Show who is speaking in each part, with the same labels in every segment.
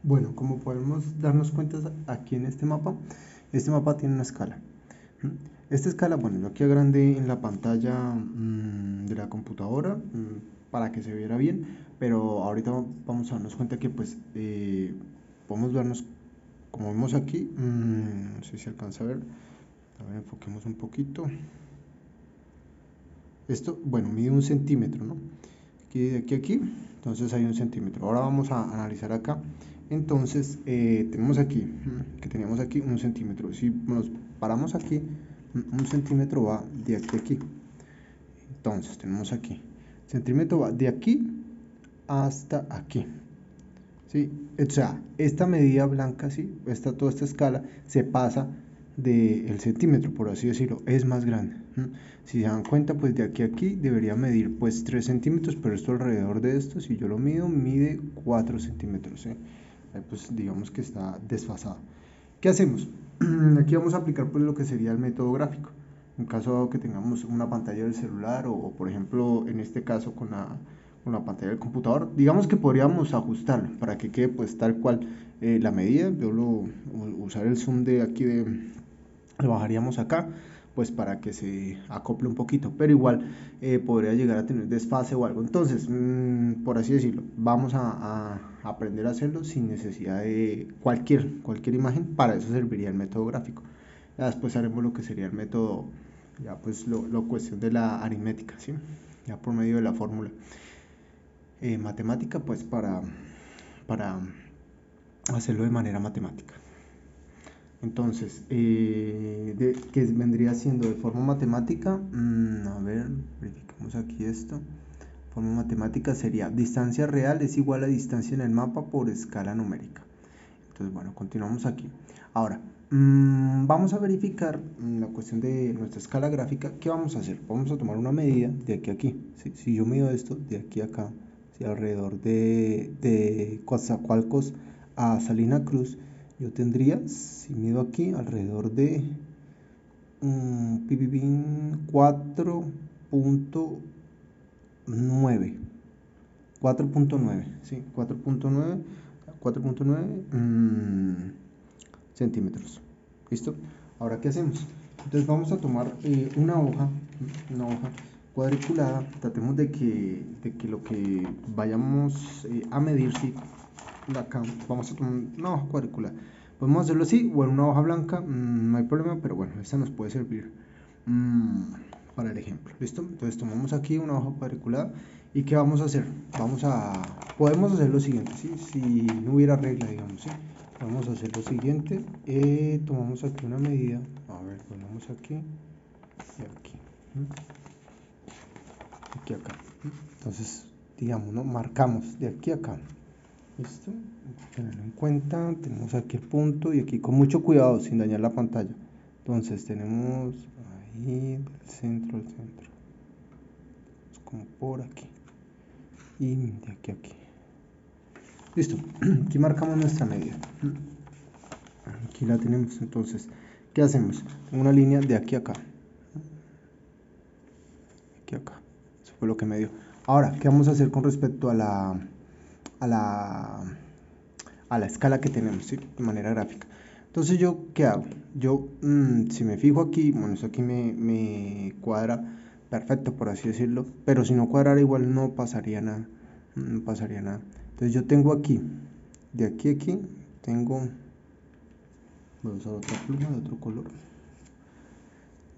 Speaker 1: Bueno, como podemos darnos cuenta aquí en este mapa tiene una escala. Esta escala, bueno, yo aquí agrandé en la pantalla de la computadora para que se viera bien, pero ahorita vamos a darnos cuenta que pues podemos vernos como vemos aquí, no sé si alcanza a ver, enfoquemos un poquito. Esto, bueno, mide 1 centímetro, ¿no? Aquí, de aquí a aquí, entonces hay 1 centímetro. Ahora vamos a analizar acá. Entonces, tenemos aquí, que teníamos aquí 1 centímetro. Si nos paramos aquí, 1 centímetro va de aquí a aquí. Entonces, tenemos aquí, el centímetro va de aquí hasta aquí. ¿Sí? O sea, esta medida blanca, ¿sí? Toda esta escala se pasa del centímetro, por así decirlo, es más grande. Si se dan cuenta, pues de aquí a aquí debería medir pues 3 centímetros, pero esto alrededor de esto, si yo lo mido, mide 4 centímetros. ¿Sí? Pues digamos que está desfasado. ¿Qué hacemos? Aquí vamos a aplicar pues lo que sería el método gráfico. En caso dado que tengamos una pantalla del celular o por ejemplo en este caso con la pantalla del computador, digamos que podríamos ajustarlo para que quede pues tal cual la medida. Usar el zoom de aquí lo bajaríamos acá pues para que se acople un poquito, pero igual podría llegar a tener desfase o algo. Entonces, por así decirlo, vamos a aprender a hacerlo sin necesidad de cualquier imagen. Para eso serviría el método gráfico. Ya después haremos lo que sería el método, ya pues lo cuestión de la aritmética, ¿sí? Ya por medio de la fórmula matemática, pues para hacerlo de manera matemática. Entonces, ¿qué vendría siendo de forma matemática? A ver, verificamos aquí esto. Forma matemática sería distancia real es igual a distancia en el mapa por escala numérica. Entonces, bueno, continuamos aquí. Ahora, vamos a verificar la cuestión de nuestra escala gráfica. ¿Qué vamos a hacer? Vamos a tomar una medida de aquí a aquí. ¿Sí? Si yo mido esto de aquí a acá, ¿sí? Alrededor de Coatzacoalcos a Salina Cruz, yo tendría, si mido aquí, alrededor de 4.9. 4.9, ¿sí? 4.9 centímetros. ¿Listo? Ahora, ¿qué hacemos? Entonces vamos a tomar una hoja cuadriculada. Tratemos de que lo que vayamos a medir, ¿sí? Acá vamos a tomar una hoja cuadriculada. Podemos hacerlo así o en una hoja blanca, no hay problema, pero bueno, esta nos puede servir para el ejemplo. ¿Listo? Entonces tomamos aquí una hoja cuadriculada. ¿Y qué vamos a hacer? Podemos hacer lo siguiente, ¿sí? Si no hubiera regla, digamos, ¿sí? Vamos a hacer lo siguiente. Tomamos aquí una medida. A ver, ponemos aquí y aquí. Aquí acá. Entonces, digamos, ¿no? Marcamos de aquí a acá. ¿Listo? Tenerlo en cuenta. Tenemos aquí el punto y aquí con mucho cuidado, sin dañar la pantalla. Entonces, tenemos ahí del centro al centro. Es como por aquí. Y de aquí a aquí. Listo, aquí marcamos nuestra medida. Aquí la tenemos. Entonces, ¿qué hacemos? Una línea de aquí a acá. Aquí a acá. Eso fue lo que me dio. Ahora, ¿qué vamos a hacer con respecto a la escala que tenemos, ¿sí? De manera gráfica? Entonces, ¿yo qué hago? Yo, si me fijo aquí, bueno, eso aquí me cuadra perfecto, por así decirlo, pero si no cuadrara igual no pasaría nada. No pasaría nada. Entonces, yo tengo aquí, de aquí a aquí, tengo, voy a usar otra pluma de otro color.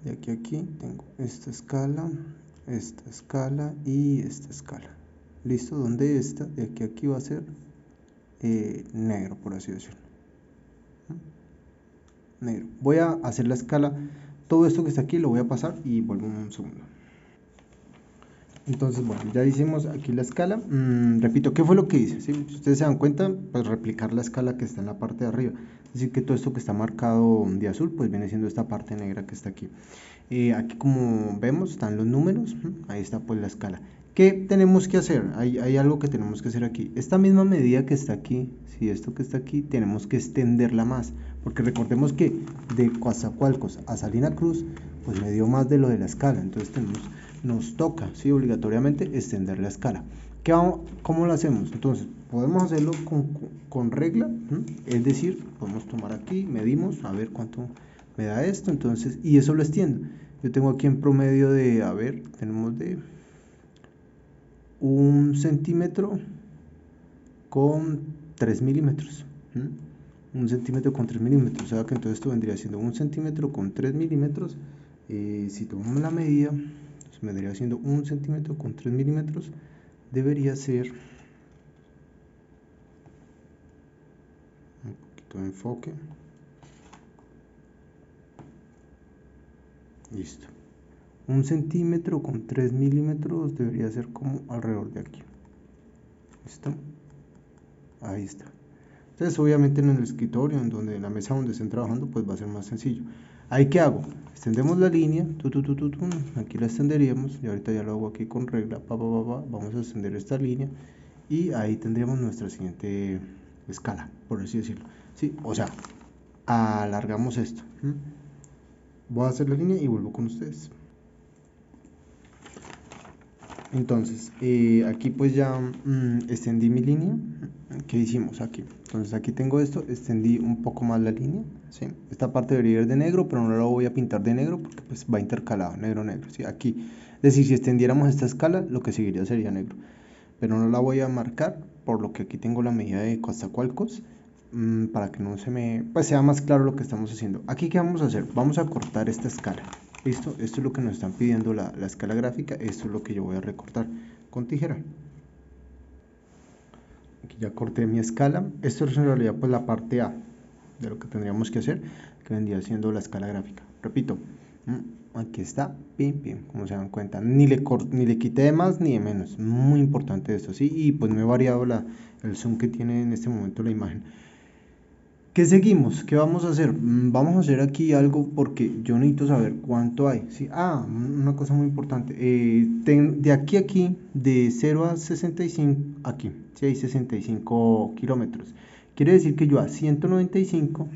Speaker 1: De aquí a aquí tengo esta escala y esta escala. Listo, donde esta de aquí a aquí va a ser negro, por así decirlo. Negro. Voy a hacer la escala, todo esto que está aquí lo voy a pasar y vuelvo un segundo. Entonces, bueno, ya hicimos aquí la escala. Repito, ¿qué fue lo que hice? ¿Sí? Si ustedes se dan cuenta, pues replicar la escala que está en la parte de arriba. Es decir, que todo esto que está marcado de azul, pues viene siendo esta parte negra que está aquí. Aquí como vemos están los números, ahí está pues la escala. ¿Qué tenemos que hacer? Hay algo que tenemos que hacer aquí. Esta misma medida que está aquí, si esto que está aquí, tenemos que extenderla más. Porque recordemos que de Coatzacoalcos a Salina Cruz, pues me dio más de lo de la escala. Entonces nos toca, ¿sí? Obligatoriamente extender la escala. ¿Cómo lo hacemos? Entonces, podemos hacerlo con regla, es decir, podemos tomar aquí, medimos, a ver cuánto me da esto, entonces, y eso lo extiendo. Yo tengo aquí en promedio de, a ver, tenemos de 1 centímetro con 3 milímetros. 1 centímetro con 3 milímetros, o sea que entonces esto vendría siendo 1 centímetro con 3 milímetros. Si tomamos la medida, pues vendría siendo 1 centímetro con 3 milímetros, debería ser, un poquito de enfoque, listo, 1 centímetro con 3 milímetros debería ser como alrededor de aquí, listo, ahí está. Entonces obviamente en el escritorio, en la mesa donde estén trabajando, pues va a ser más sencillo. ¿Ahí qué hago? Extendemos la línea, aquí la extenderíamos, y ahorita ya lo hago aquí con regla, vamos a extender esta línea, y ahí tendríamos nuestra siguiente escala, por así decirlo. ¿Sí? O sea, alargamos esto. Voy a hacer la línea y vuelvo con ustedes. Entonces, aquí pues ya extendí mi línea. ¿Qué hicimos aquí? Entonces aquí tengo esto, extendí un poco más la línea, ¿sí? Esta parte debería ir de negro, pero no la voy a pintar de negro porque pues va intercalado, negro, ¿sí? Aquí, es decir, si extendiéramos esta escala, lo que seguiría sería negro, pero no la voy a marcar, por lo que aquí tengo la medida de Coatzacoalcos, para que no se me, pues sea más claro lo que estamos haciendo. Aquí, ¿qué vamos a hacer? Vamos a cortar esta escala. ¿Listo? Esto es lo que nos están pidiendo la escala gráfica, esto es lo que yo voy a recortar con tijera. Aquí ya corté mi escala, esto es en realidad pues la parte A de lo que tendríamos que hacer, que vendría siendo la escala gráfica. Repito, aquí está, como se dan cuenta, ni le quité de más ni de menos, muy importante esto, ¿sí? Y pues no he variado el zoom que tiene en este momento la imagen. ¿Qué seguimos? ¿Qué vamos a hacer? Vamos a hacer aquí algo porque yo necesito saber cuánto hay, ¿sí? Una cosa muy importante, de aquí a aquí, de 0 a 65, aquí, ¿sí? Hay 65 kilómetros. Quiere decir que yo a 195,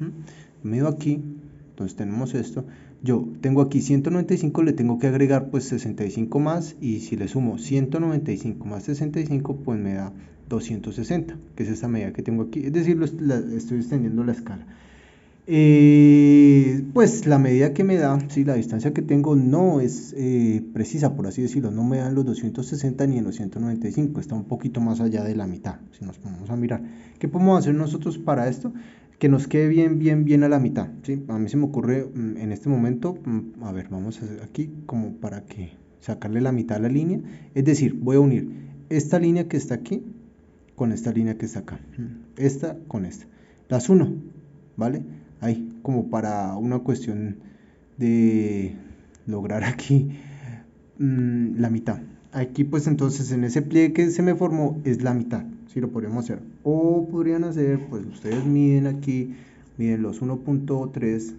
Speaker 1: medio aquí, entonces tenemos esto, yo tengo aquí 195, le tengo que agregar pues 65 más, y si le sumo 195 más 65, pues me da 260, que es esta medida que tengo aquí, es decir, estoy extendiendo la escala. Pues la medida que me da, ¿sí? La distancia que tengo no es precisa, por así decirlo, no me dan los 260 ni en los 195, está un poquito más allá de la mitad. Si nos ponemos a mirar, ¿qué podemos hacer nosotros para esto? Que nos quede bien a la mitad, ¿sí? A mí se me ocurre en este momento, a ver, vamos a hacer aquí como para que sacarle la mitad a la línea, es decir, voy a unir esta línea que está aquí con esta línea que está acá, esta con esta, las uno, ¿vale? Ahí, como para una cuestión de lograr aquí la mitad. Aquí pues entonces en ese pliegue que se me formó es la mitad, si lo podríamos hacer. O podrían hacer, pues ustedes miden aquí, miden los 1.3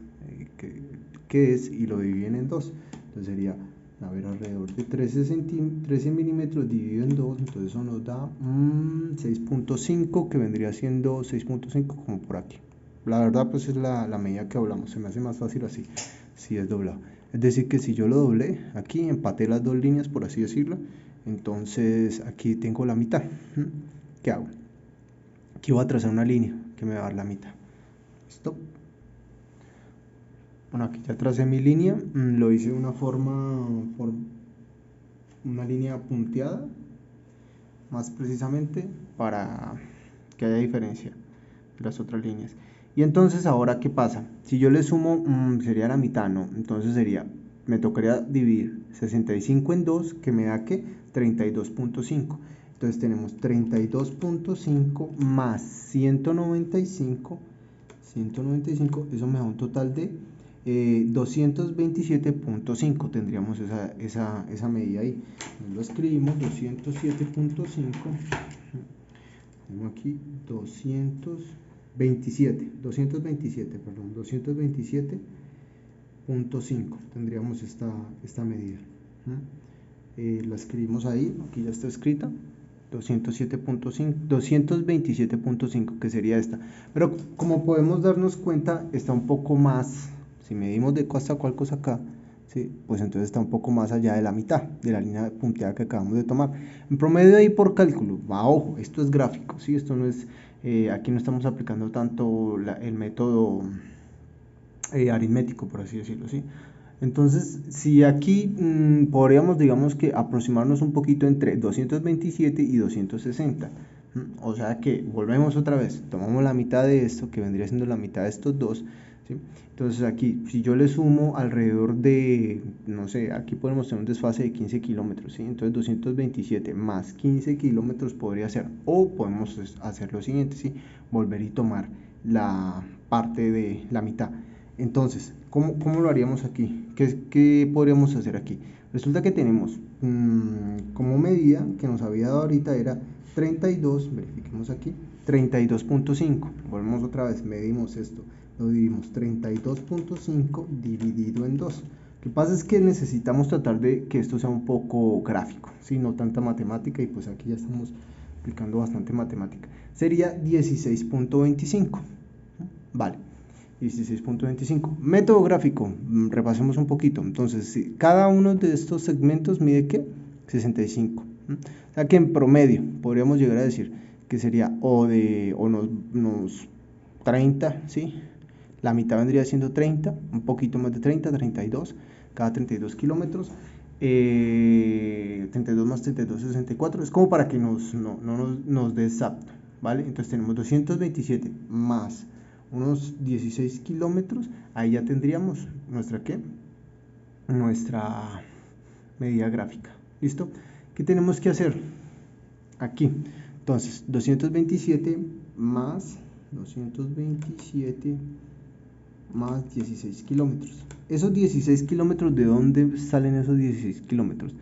Speaker 1: que es, y lo dividen en 2. Entonces sería, a ver, alrededor de 13 milímetros dividido en 2, entonces eso nos da 6.5, que vendría siendo 6.5 como por aquí. La verdad pues es la medida que doblamos, se me hace más fácil así, si es doblado. Es decir que si yo lo doblé, aquí empaté las dos líneas, por así decirlo, entonces aquí tengo la mitad. ¿Qué hago? Aquí voy a trazar una línea que me va a dar la mitad. ¿Listo? Bueno, aquí ya tracé mi línea, lo hice de una forma, por una línea punteada, más precisamente para que haya diferencia de las otras líneas. Y entonces ahora, ¿qué pasa? Si yo le sumo, sería la mitad, ¿no? Entonces sería, me tocaría dividir 65 en 2, que me da, ¿qué? 32.5. Entonces tenemos 32.5 más 195, eso me da un total de 227.5, tendríamos esa medida ahí. Lo escribimos, 207.5, tengo aquí 227.5, tendríamos esta medida. La escribimos ahí, aquí ya está escrita, 227.5, que sería esta, pero como podemos darnos cuenta, está un poco más, si medimos de Coatzacoalcos acá, ¿sí? Pues entonces está un poco más allá de la mitad de la línea punteada que acabamos de tomar. En promedio ahí por cálculo, va, ojo, esto es gráfico, ¿sí? Esto no es, aquí no estamos aplicando tanto el método aritmético, por así decirlo, ¿sí? Entonces, si aquí podríamos, digamos que aproximarnos un poquito entre 227 y 260, o sea que volvemos otra vez, tomamos la mitad de esto, que vendría siendo la mitad de estos dos, ¿sí? Entonces aquí, si yo le sumo alrededor de, no sé, aquí podemos tener un desfase de 15 kilómetros, ¿sí? Entonces 227 más 15 kilómetros podría ser, o podemos hacer lo siguiente, ¿sí? Volver y tomar la parte de la mitad. Entonces, ¿cómo lo haríamos aquí? ¿Qué podríamos hacer aquí? Resulta que tenemos como medida que nos había dado ahorita era 32, verifiquemos aquí, 32.5. Volvemos otra vez, medimos esto, lo dividimos 32.5 dividido en 2. Lo que pasa es que necesitamos tratar de que esto sea un poco gráfico, ¿sí? No tanta matemática, y pues aquí ya estamos aplicando bastante matemática. Sería 16.25, vale. 16.25. Método gráfico, repasemos un poquito. Entonces, si cada uno de estos segmentos mide ¿qué? 65. O sea que en promedio podríamos llegar a decir que sería o unos 30, ¿sí? La mitad vendría siendo 30, un poquito más de 30, 32, cada 32 kilómetros. 32 más 32, 64. Es como para que no nos dé exacto, ¿vale? Entonces tenemos 227 más unos 16 kilómetros, ahí ya tendríamos nuestra ¿qué? Nuestra medida gráfica. ¿Listo? ¿Qué tenemos que hacer? Aquí. Entonces, 227 más 16 kilómetros. Esos 16 kilómetros, ¿de dónde salen esos 16 kilómetros?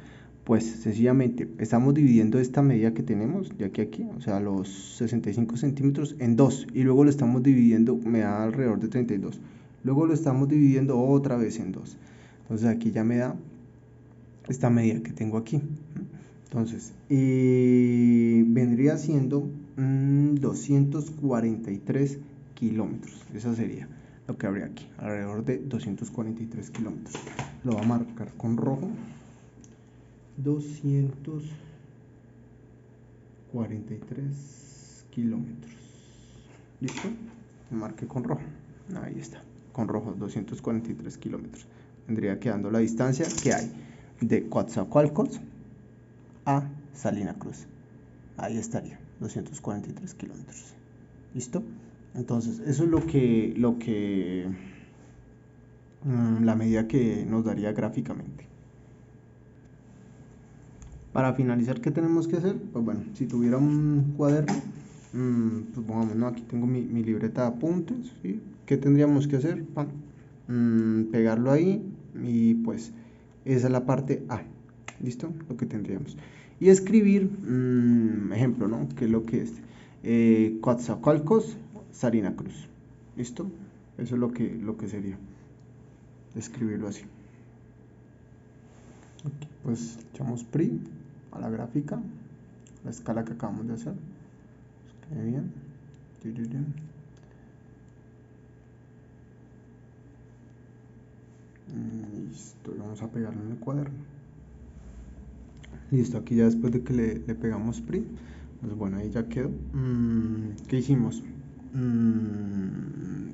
Speaker 1: Pues sencillamente estamos dividiendo esta medida que tenemos de aquí a aquí, o sea, los 65 centímetros en 2, y luego lo estamos dividiendo, me da alrededor de 32. Luego lo estamos dividiendo otra vez en 2. Entonces aquí ya me da esta medida que tengo aquí. Entonces, vendría siendo 243 kilómetros. Eso sería lo que habría aquí, alrededor de 243 kilómetros. Lo voy a marcar con rojo. 243 kilómetros. ¿Listo? Marqué con rojo. Ahí está. Con rojo, 243 kilómetros. Vendría quedando la distancia que hay de Coatzacoalcos a Salina Cruz. Ahí estaría, 243 kilómetros. ¿Listo? Entonces, eso es la medida que nos daría gráficamente. Para finalizar, ¿qué tenemos que hacer? Pues bueno, si tuviera un cuaderno, pues pongamos, ¿no? Aquí tengo mi libreta de apuntes, ¿sí? ¿Qué tendríamos que hacer? Pegarlo ahí, y pues esa es la parte A. ¿Listo? Lo que tendríamos. Y escribir, ejemplo, ¿no? ¿Qué es lo que es? Coatzacoalcos, Salina Cruz. ¿Listo? Eso es lo que sería. Escribirlo así. Aquí, pues echamos PRI a la gráfica, la escala que acabamos de hacer. Quede bien. Listo, vamos a pegarlo en el cuaderno. Listo, aquí ya después de que le pegamos PRI, pues bueno, ahí ya quedó. ¿Qué hicimos?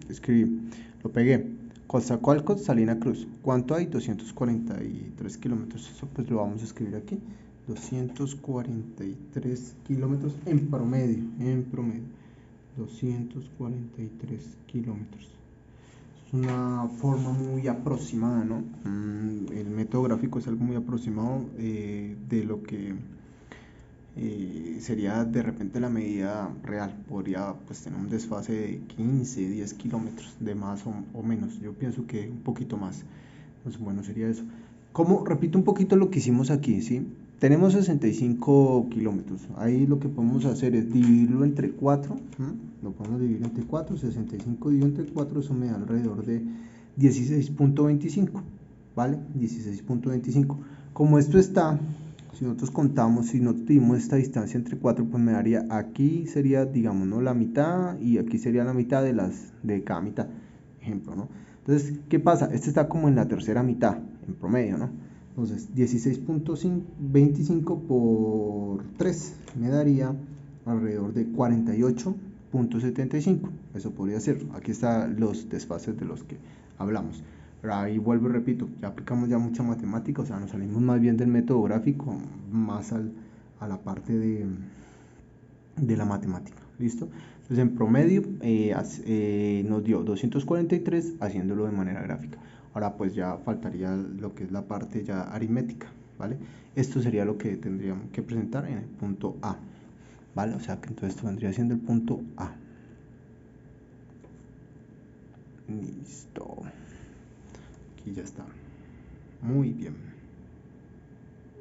Speaker 1: Escribí, lo pegué. Coatzacoalcos, Salina Cruz. ¿Cuánto hay? 243 kilómetros. Eso pues lo vamos a escribir aquí. 243 kilómetros en promedio. 243 kilómetros. Es una forma muy aproximada, ¿no? El método gráfico es algo muy aproximado de lo que sería de repente la medida real. Podría pues tener un desfase de 15, 10 kilómetros de más o menos. Yo pienso que un poquito más. Entonces, bueno, sería eso. Como repito un poquito lo que hicimos aquí, ¿sí? Tenemos 65 kilómetros. Ahí lo que podemos hacer es dividirlo entre 4. Lo podemos dividir entre 4. 65 dividido entre 4, eso me da alrededor de 16.25. ¿Vale? 16.25. Como esto está, si nosotros contamos, si no tuvimos esta distancia entre 4, pues me daría, aquí sería, digamos, ¿no? La mitad, y aquí sería la mitad de cada mitad. Ejemplo, ¿no? Entonces, ¿qué pasa? Este está como en la tercera mitad, en promedio, ¿no? Entonces, 16.25 por 3 me daría alrededor de 48.75. Eso podría ser. Aquí están los desfases de los que hablamos. Pero ahí vuelvo y repito, ya aplicamos ya mucha matemática, o sea, nos salimos más bien del método gráfico, más a la parte de la matemática. ¿Listo? Entonces, en promedio nos dio 243 haciéndolo de manera gráfica. Ahora pues ya faltaría lo que es la parte ya aritmética, ¿vale? Esto sería lo que tendríamos que presentar en el punto A, ¿vale? O sea que entonces esto vendría siendo el punto A. Listo. Aquí ya está. Muy bien.